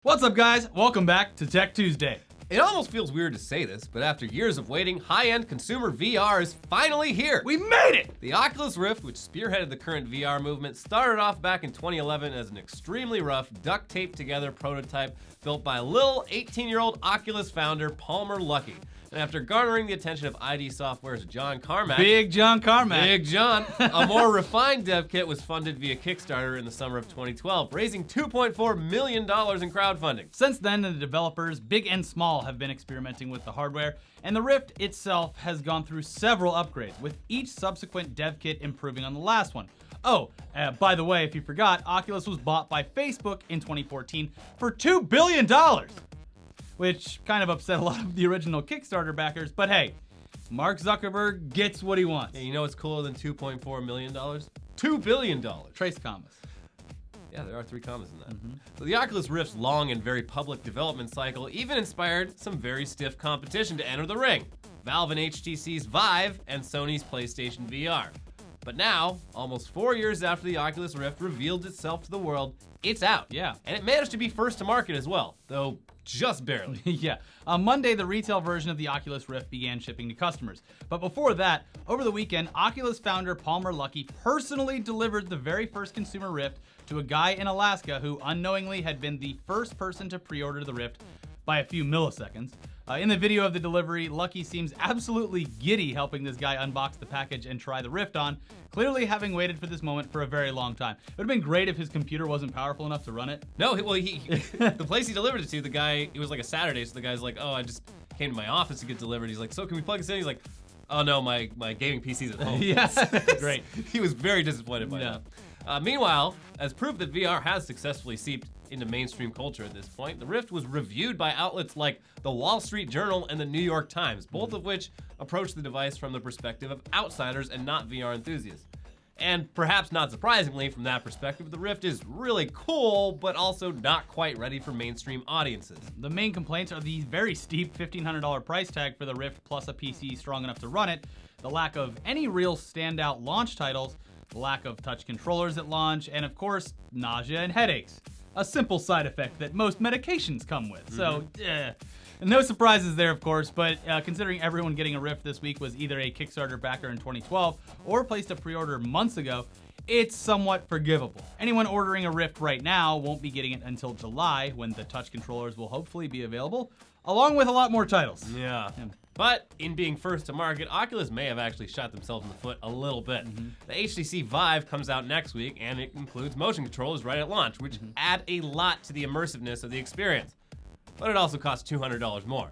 What's up, guys? Welcome back to Tech Tuesday. It almost feels weird to say this, but after years of waiting, high-end consumer VR is finally here. We made it! The Oculus Rift, which spearheaded the current VR movement, started off back in 2011 as an extremely rough, duct-taped-together prototype built by little 18-year-old Oculus founder Palmer Luckey. And after garnering the attention of ID Software's John Carmack, Big John, a more refined dev kit was funded via Kickstarter in the summer of 2012, raising $2.4 million in crowdfunding. Since then, the developers, big and small, have been experimenting with the hardware, and the Rift itself has gone through several upgrades, with each subsequent dev kit improving on the last one. Oh, by the way, if you forgot, Oculus was bought by Facebook in 2014 for $2 billion! Which kind of upset a lot of the original Kickstarter backers, but hey, Mark Zuckerberg gets what he wants. Yeah, you know what's cooler than $2.4 million? $2 billion. Trace commas. Yeah, there are 3 commas in that. So the Oculus Rift's long and very public development cycle even inspired some very stiff competition to enter the ring. Valve and HTC's Vive and Sony's PlayStation VR. But now, almost 4 years after the Oculus Rift revealed itself to the world, it's out. Yeah. And it managed to be first to market as well, though just barely. Yeah. On Monday, the retail version of the Oculus Rift began shipping to customers. But before that, over the weekend, Oculus founder Palmer Luckey personally delivered the very first consumer Rift to a guy in Alaska who unknowingly had been the first person to pre-order the Rift by a few milliseconds. In the video of the delivery, Luckey seems absolutely giddy helping this guy unbox the package and try the Rift on, clearly having waited for this moment for a very long time. It would have been great if his computer wasn't powerful enough to run it. No, well, the place he delivered it to, the guy, it was like a Saturday, so the guy's like, oh, I just came to my office to get delivered. He's like, so can we plug this in? He's like, oh no, my gaming PC's at home. Yeah, great. He was very disappointed by that. Meanwhile, as proof that VR has successfully seeped into mainstream culture at this point, the Rift was reviewed by outlets like the Wall Street Journal and the New York Times, both of which approach the device from the perspective of outsiders and not VR enthusiasts. And perhaps not surprisingly, from that perspective, the Rift is really cool, but also not quite ready for mainstream audiences. The main complaints are the very steep $1,500 price tag for the Rift plus a PC strong enough to run it, the lack of any real standout launch titles, the lack of touch controllers at launch, and of course, nausea and headaches. A simple side effect that most medications come with. So, no surprises there, of course, but considering everyone getting a Rift this week was either a Kickstarter backer in 2012 or placed a pre-order months ago, it's somewhat forgivable. Anyone ordering a Rift right now won't be getting it until July, when the touch controllers will hopefully be available, along with a lot more titles. Yeah. But in being first to market, Oculus may have actually shot themselves in the foot a little bit. The HTC Vive comes out next week, and it includes motion controllers right at launch, which add a lot to the immersiveness of the experience. But it also costs $200 more.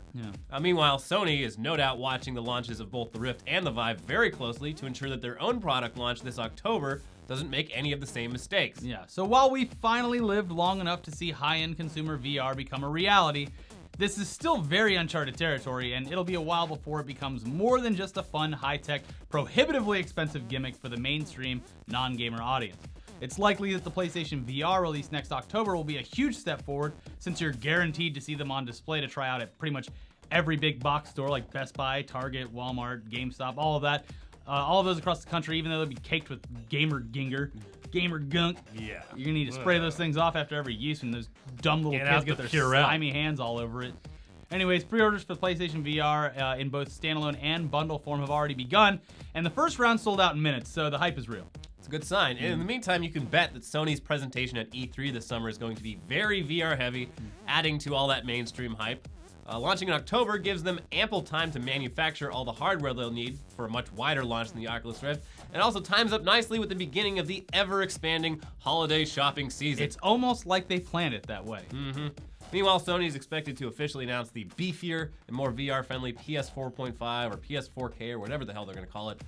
Meanwhile, Sony is no doubt watching the launches of both the Rift and the Vive very closely to ensure that their own product launch this October doesn't make any of the same mistakes. Yeah, so while we finally lived long enough to see high-end consumer VR become a reality, this is still very uncharted territory, and it'll be a while before it becomes more than just a fun, high-tech, prohibitively expensive gimmick for the mainstream, non-gamer audience. It's likely that the PlayStation VR release next October will be a huge step forward, since you're guaranteed to see them on display to try out at pretty much every big box store like Best Buy, Target, Walmart, GameStop, all of that. All of those across the country, even though they'll be caked with gamer gunk. Yeah. You're gonna need to spray those things off after every use when those dumb little kids get their slimy hands all over it. Anyways, pre-orders for the PlayStation VR in both standalone and bundle form have already begun, and the first round sold out in minutes, so the hype is real. It's a good sign. And in the meantime, you can bet that Sony's presentation at E3 this summer is going to be very VR heavy, adding to all that mainstream hype. Launching in October gives them ample time to manufacture all the hardware they'll need for a much wider launch than the Oculus Rift, and also times up nicely with the beginning of the ever-expanding holiday shopping season. It's almost like they planned it that way. Meanwhile, Sony is expected to officially announce the beefier and more VR-friendly PS 4.5 or PS 4K or whatever the hell they're going to call it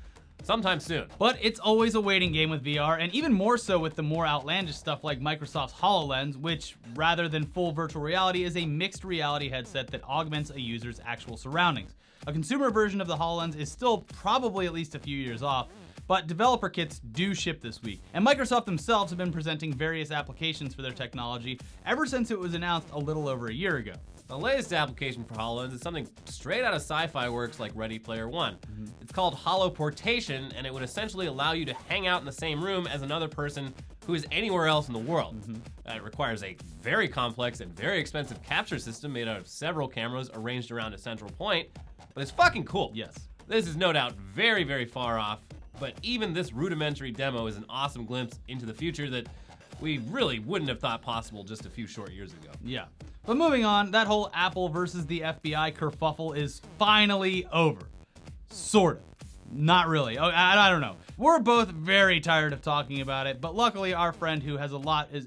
sometime soon. But it's always a waiting game with VR, and even more so with the more outlandish stuff like Microsoft's HoloLens, which, rather than full virtual reality, is a mixed reality headset that augments a user's actual surroundings. A consumer version of the HoloLens is still probably at least a few years off, but developer kits do ship this week. And Microsoft themselves have been presenting various applications for their technology ever since it was announced a little over a year ago. The latest application for HoloLens is something straight out of sci-fi works like Ready Player One. It's called holoportation, and it would essentially allow you to hang out in the same room as another person who is anywhere else in the world. It requires a very complex and very expensive capture system made out of several cameras arranged around a central point, but it's fucking cool. Yes. This is no doubt very, very far off, but even this rudimentary demo is an awesome glimpse into the future that we really wouldn't have thought possible just a few short years ago. Yeah. But moving on, that whole Apple versus the FBI kerfuffle is finally over. Sort of. Not really. I don't know. We're both very tired of talking about it, but luckily our friend who has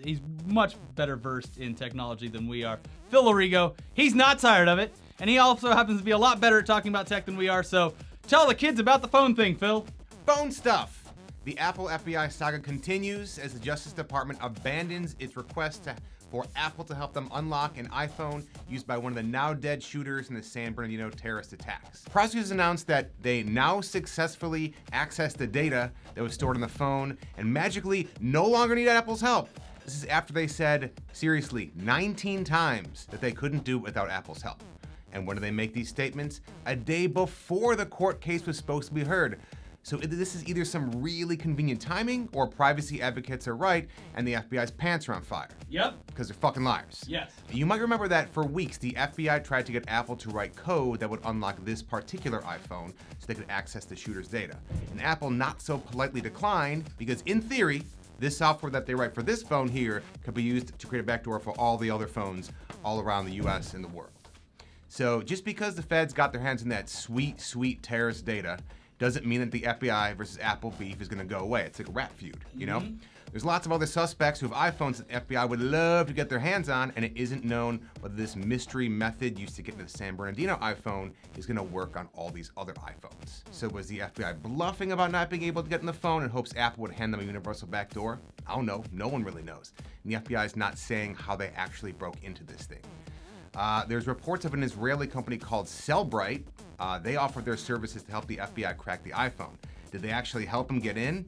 he's much better versed in technology than we are, Phil Lorigo, he's not tired of it, and he also happens to be a lot better at talking about tech than we are, so tell the kids about the phone thing, Phil. Phone stuff. The Apple FBI saga continues as the Justice Department abandons its request for Apple to help them unlock an iPhone used by one of the now dead shooters in the San Bernardino terrorist attacks. Prosecutors announced that they now successfully accessed the data that was stored on the phone and magically no longer need Apple's help. This is after they said, seriously, 19 times that they couldn't do it without Apple's help. And when do they make these statements? A day before the court case was supposed to be heard. So this is either some really convenient timing or privacy advocates are right and the FBI's pants are on fire. Yep. Because they're fucking liars. Yes. You might remember that for weeks, the FBI tried to get Apple to write code that would unlock this particular iPhone so they could access the shooter's data. And Apple not so politely declined because in theory, this software that they write for this phone here could be used to create a backdoor for all the other phones all around the US and the world. So just because the feds got their hands on that sweet, sweet terrorist data doesn't mean that the FBI versus Apple beef is gonna go away. It's like a rap feud, you know? There's lots of other suspects who have iPhones that the FBI would love to get their hands on, and it isn't known whether this mystery method used to get into the San Bernardino iPhone is gonna work on all these other iPhones. So was the FBI bluffing about not being able to get in the phone in hopes Apple would hand them a universal backdoor? I don't know, no one really knows. And the FBI is not saying how they actually broke into this thing. There's reports of an Israeli company called Cellbrite. They offered their services to help the FBI crack the iPhone. Did they actually help them get in?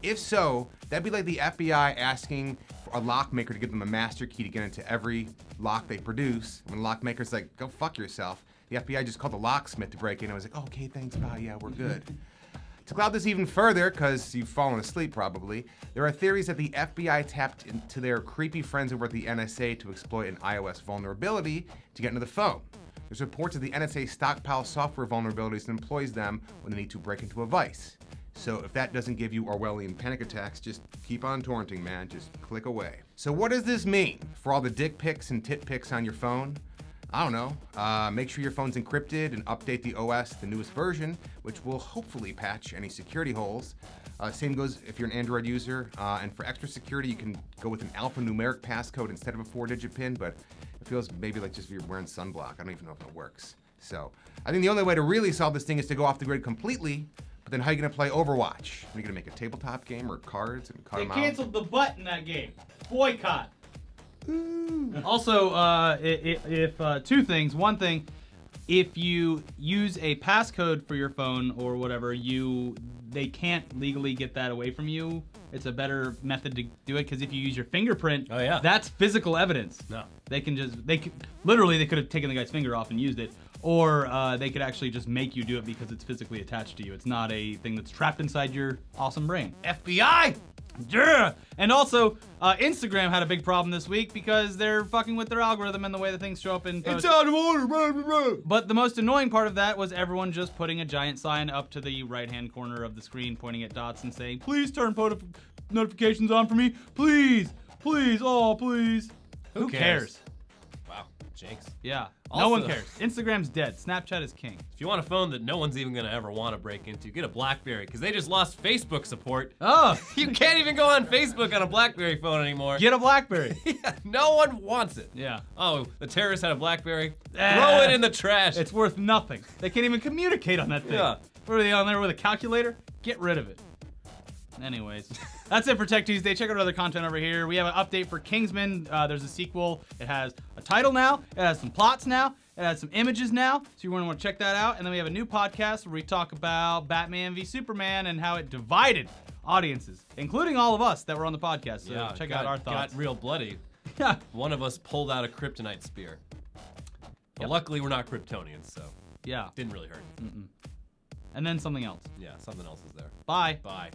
If so, that'd be like the FBI asking for a lock maker to give them a master key to get into every lock they produce. When the lock maker's like, go fuck yourself, the FBI just called the locksmith to break in and was like, oh, okay, thanks, bye, yeah, we're good. To cloud this even further, because you've fallen asleep probably, there are theories that the FBI tapped into their creepy friends over at the NSA to exploit an iOS vulnerability to get into the phone. There's reports that the NSA stockpiles software vulnerabilities and employs them when they need to break into a device. So if that doesn't give you Orwellian panic attacks, just keep on torrenting, man. Just click away. So what does this mean for all the dick pics and tit pics on your phone? I don't know. Make sure your phone's encrypted and update the OS, the newest version, which will hopefully patch any security holes. Same goes if you're an Android user. And for extra security, you can go with an alphanumeric passcode instead of a 4-digit PIN, but it feels maybe like just if you're wearing sunblock. I don't even know if it works. So I think the only way to really solve this thing is to go off the grid completely. But then how are you gonna play Overwatch? Are you gonna make a tabletop game or cards and cut them out? They canceled the butt in that game. Boycott. Also, if two things. One thing, if you use a passcode for your phone or whatever, they can't legally get that away from you. It's a better method to do it because if you use your fingerprint, that's physical evidence. No, they could have taken the guy's finger off and used it, or they could actually just make you do it because it's physically attached to you. It's not a thing that's trapped inside your awesome brain. FBI! Yeah. And also, Instagram had a big problem this week because they're fucking with their algorithm and the way that things show up in posts. It's out of order, blah, blah, blah. But the most annoying part of that was everyone just putting a giant sign up to the right-hand corner of the screen, pointing at dots and saying, please turn notifications on for me. Please, please, oh, please. Who cares? Wow, jinx. Yeah, Also, no one cares. Instagram's dead. Snapchat is king. If you want a phone that no one's even gonna ever want to break into, get a BlackBerry, because they just lost Facebook support. Oh. You can't even go on Facebook on a BlackBerry phone anymore. Get a BlackBerry. Yeah, no one wants it. Yeah. Oh, the terrorists had a BlackBerry? Throw it in the trash. It's worth nothing. They can't even communicate on that thing. Yeah. What are they on there with a calculator? Get rid of it. Anyways, that's it for Tech Tuesday. Check out other content over here. We have an update for Kingsman. There's a sequel. It has a title now. It has some plots now. It has some images now. So you're going to want to check that out. And then we have a new podcast where we talk about Batman v Superman and how it divided audiences, including all of us that were on the podcast. So check out our thoughts. Got real bloody. Yeah. One of us pulled out a kryptonite spear. But luckily we're not Kryptonians, so didn't really hurt. And then something else. Yeah, something else is there. Bye. Bye.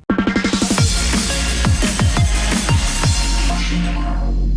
Bye.